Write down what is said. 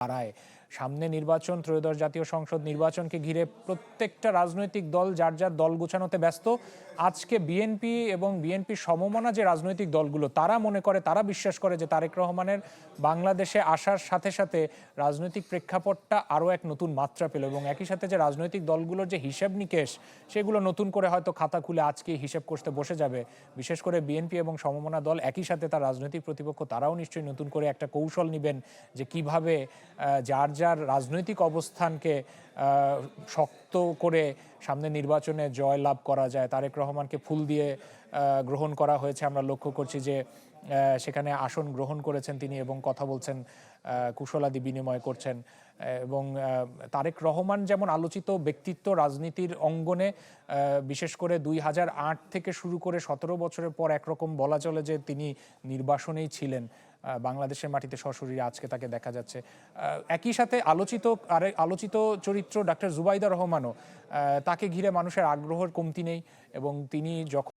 দাঁড়ায়। সামনে নির্বাচন, ত্রয়োদশ জাতীয় সংসদ নির্বাচনকে ঘিরে প্রত্যেকটা রাজনৈতিক দল যার যার দল গোছানোতে ব্যস্ত। আজকে বিএনপি এবং বিএনপি সমমনা যে রাজনৈতিক দলগুলো তারা মনে করে, তারা বিশ্বাস করে যে তারেক রহমানের বাংলাদেশে আসার সাথে সাথে রাজনৈতিক প্রেক্ষাপটটা আরও এক নতুন মাত্রা পেল এবং একই সাথে যে রাজনৈতিক দলগুলোর যে হিসেব নিকেশ সেগুলো নতুন করে হয়তো খাতা খুলে আজকে হিসেব করতে বসে যাবে। বিশেষ করে বিএনপি এবং সমমনা দল একই সাথে তার রাজনৈতিক প্রতিপক্ষ তারাও নিশ্চয়ই নতুন করে একটা কৌশল নেবেন যে কিভাবে যার যার রাজনৈতিক অবস্থানকে শক্ত করে সামনে নির্বাচনে জয় লাভ করা যায়। তারেক রহমানকে ফুল দিয়ে গ্রহণ করা হয়েছে, আমরা লক্ষ্য করছি যে সেখানে আসন গ্রহণ করেছেন তিনি এবং কথা বলছেন, কুশলাদি বিনিময় করছেন। এবং তারেক রহমান যেমন আলোচিত ব্যক্তিত্ব রাজনীতির অঙ্গনে, বিশেষ করে 2008 থেকে শুরু করে 17 বছরের পর একরকম বলা চলে যে তিনি নির্বাসনেই ছিলেন বাংলাদেশের মাটিতে সশরীরে, আজকে তাকে দেখা যাচ্ছে। একই সাথে আলোচিত চরিত্র ডাক্তার জুবাইদা রহমানও, তাকে ঘিরে মানুষের আগ্রহের কমতি নেই এবং তিনি যখন